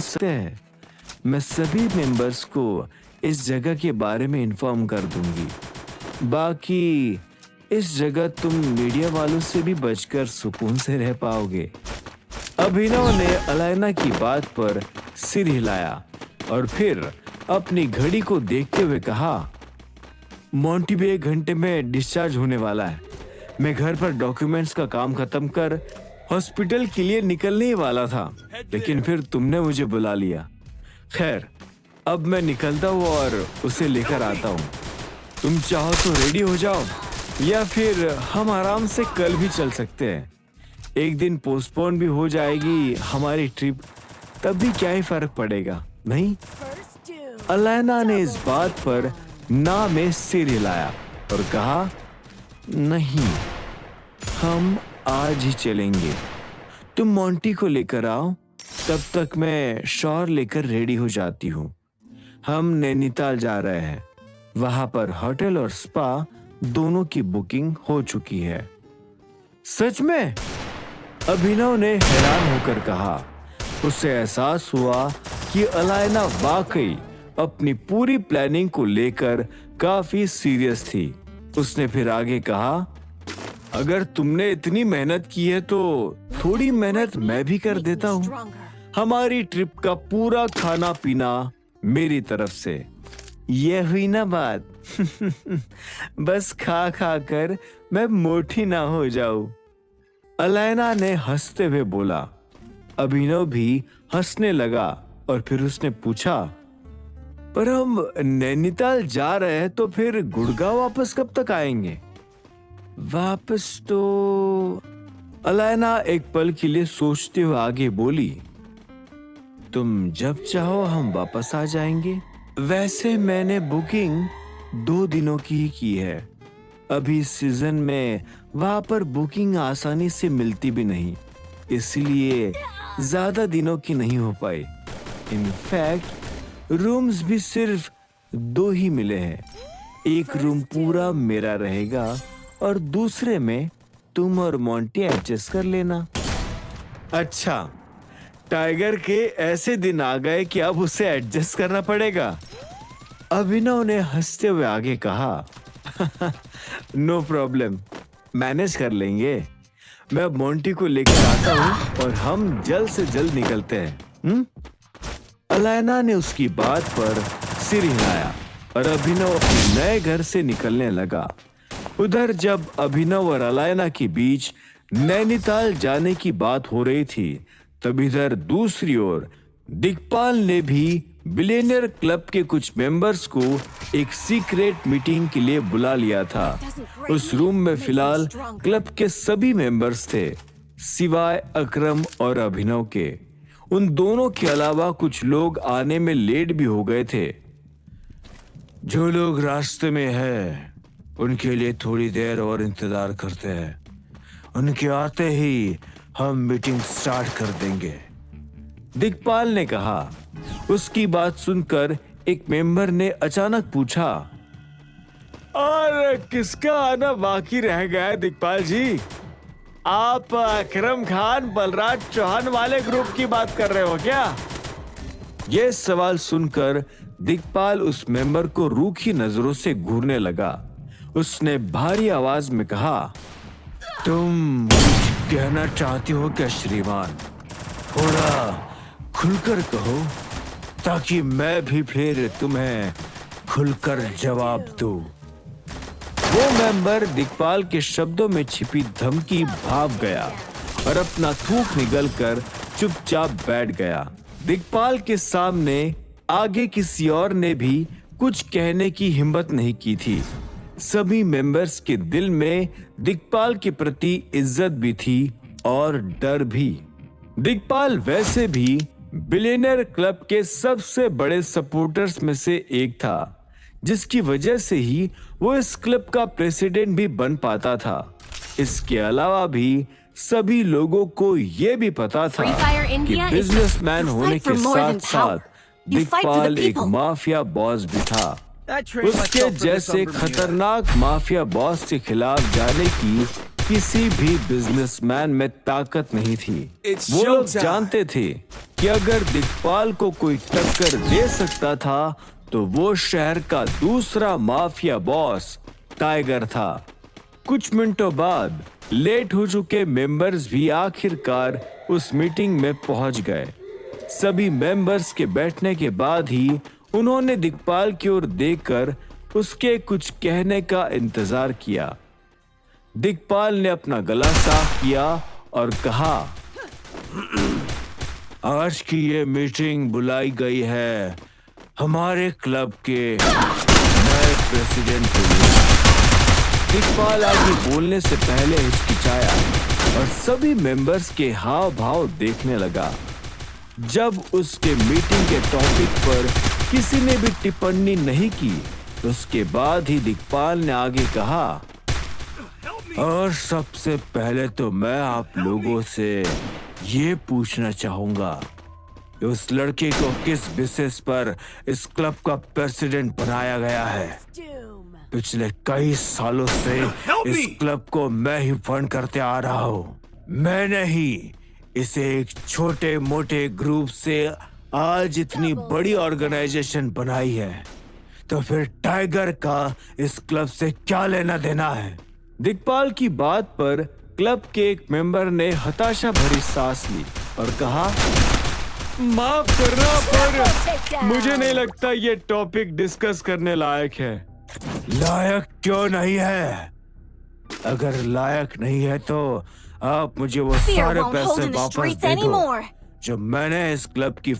सकते हैं। मैं सभी मेंबर्स को इस जगह के बारे में इन्फॉर्म कर दूंगी। बाकी इस जगह तुम मीडिया वालों से भी बचकर सुकून से रह पाओगे। अभिनव ने अलायना की बात पर सिर हिलाया और फिर अपनी घड़ी को देखते हुए कहा, मोंटी भी 1 घंटे में डिस्चार्ज होने वाला है। मैं घर पर डॉक्यूमेंट्स का काम खत्म कर हॉस्पिटल के लिए निकलने ही वाला था, लेकिन फिर तुमने मुझे बुला लिया। खैर, अब मैं निकलता हूँ और उसे लेकर आता हूँ। तुम चाहो तो रेडी हो जाओ, या फिर हम आराम से कल भी चल सकते हैं। एक दिन पोस्टपोन भी हो जाएगी हमारी ट्रिप, तब भी क्या ही फर्क पड़ेगा, नहीं? अलायना ने इस बात पर ना में सिर हिलाया और कहा, नहीं, हम आज ही चलेंगे। तुम मोंटी को लेकर आओ, तब तक मैं शॉर लेकर रेडी हो जाती हूँ। हम नैनीताल जा रहे हैं। वहां पर होटल और स्पा दोनों की बुकिंग हो चुकी है। सच में? अभिनव ने हैरान होकर कहा। उसे एहसास हुआ कि अलायना वाकई अपनी पूरी प्लानिंग को लेकर काफी सीरियस थी। उसने फिर आगे कहा, अगर तुमने इतनी मेहनत की है तो थोड़ी मेहनत मैं भी कर देता हूँ। हमारी ट्रिप का पूरा खाना पीना मेरी तरफ से। ये हुई ना बात। बस खा खा कर मैं मोटी ना हो जाऊं। अलायना ने हंसते हुए बोला। अभिनव भी हंसने लगा और फिर उसने पूछा, पर हम नैनीताल जा रहे हैं तो फिर गुड़गांव वापस कब तक आएंगे? वापस तो... अलायना एक पल के लिए सोचते हुए आगे बोली, तुम जब चाहो हम वापस आ जाएंगे। वैसे मैंने बुकिंग 2 दिनों की ही की है। अभी सीजन में वहां पर बुकिंग आसानी से मिलती भी नहीं, इसलिए ज्यादा दिनों की नहीं हो पाई। इनफैक्ट रूम्स भी सिर्फ 2 ही मिले हैं। एक रूम पूरा मेरा रहेगा और दूसरे में तुम और मोंटी एडजस्ट कर लेना। अच्छा, टाइगर के ऐसे दिन आ गए कि अब उसे एडजस्ट करना पड़ेगा। अभिनव ने हंसते हुए आगे कहा, नो प्रॉब्लम, मैनेज कर लेंगे। मैं मोंटी को लेकर आता हूँ और हम जल्द से जल्द निकलते हैं। अलायना ने उसकी बात पर सिर हिलाया और अभिनव अपने नए घर से निकलने लगा। उधर जब अभिनव और अलायना के बीच नैनीताल जाने की बात हो रही थी, तब इधर दूसरी ओर दिग्पाल ने भी बिलियनियर क्लब के कुछ मेंबर्स को एक सीक्रेट मीटिंग के लिए बुला लिया था। उस रूम में फिलहाल क्लब के सभी मेंबर्स थे, सिवाय अकरम और अभिनव के। उन दोनों के अलावा कुछ लोग आने में लेट भी हो गए थे। जो लोग रास्ते में हैं, उनके लिए थोड़ी देर और इंतजार करते हैं। उनके आते ही हम मीटिंग स्टार्ट कर देंगे, दिग्पाल ने कहा। उसकी बात सुनकर एक मेंबर ने अचानक पूछा, और किसका आना बाकी रह गया है दिग्पाल जी? आप अकरम खान बलराज चौहान वाले ग्रुप की बात कर रहे हो क्या? यह सवाल सुनकर दिग्पाल उस मेंबर को रूखी नजरों से घूरने लगा। उसने भारी आवाज में कहा, तुम कहना चाहती हो क्या श्रीमान? थोड़ा खुलकर कहो ताकि मैं भी फिर तुम्हें खुलकर जवाब दूं। वो मेंबर दिग्पाल के शब्दों में छिपी धमकी भाप गया और अपना थूक निगलकर चुपचाप बैठ गया। दिग्पाल के सामने आगे किसी और ने भी कुछ कहने की हिम्मत नहीं की थी। सभी मेंबर्स के दिल में दिग्पाल के प्रति इज्जत भी थी और डर भी। दिग्पाल वैसे भी बिलियनियर क्लब के सबसे बड़े सपोर्टर्स में से एक था, जिसकी वजह से ही वो इस क्लब का प्रेसिडेंट भी बन पाता था। इसके अलावा भी सभी लोगों को ये भी पता था कि बिजनेसमैन होने के साथ साथ दिग्पाल एक माफिया बॉस भी था। उसके जैसे खतरनाक माफिया बॉस के खिलाफ जाने की किसी भी बिजनेसमैन में ताकत नहीं थी। It's वो लोग showtime. जानते थे कि अगर दिक्पाल को कोई टक्कर दे सकता था तो वो शहर का दूसरा माफिया बॉस टाइगर था। कुछ मिनटों बाद लेट हो चुके मेंबर्स भी आखिरकार उस मीटिंग में पहुंच गए। सभी मेंबर्स के बैठने के बाद ही उन्होंने दिक्पाल की ओर देखकर उसके कुछ कहने का इंतजार किया। दिक्पाल ने अपना गला साफ किया और कहा, आज की ये मीटिंग बुलाई गई है हमारे क्लब के नए प्रेसिडेंट के लिए। दिक्पाल आगे बोलने से पहले हिचकिचाया और सभी मेंबर्स के हाव भाव देखने लगा। जब उसके मीटिंग के टॉपिक पर किसी ने भी टिप्पणी नहीं की, उसके बाद ही दिक्पाल ने आगे कहा, और सबसे पहले तो मैं आप लोगों से ये पूछना चाहूंगा कि उस लड़के को किस बेसिस पर इस क्लब का प्रेसिडेंट बनाया गया है। पिछले कई सालों से इस क्लब को मैं ही फंड करते आ रहा हूँ। मैंने ही इसे एक छोटे मोटे ग्रुप से आज इतनी बड़ी ऑर्गेनाइजेशन बनाई है, तो फिर टाइगर का इस क्लब से क्या लेना देना है। दिक्पाल की बात पर क्लब के एक मेंबर ने हताशा भरी सांस ली और कहा, माफ करना पर मुझे नहीं लगता ये टॉपिक डिस्कस करने लायक है। लायक क्यों नहीं है? अगर लायक नहीं है तो आप मुझे वो सारे पैसे वापस दे दो जो मैंने इस क्लब की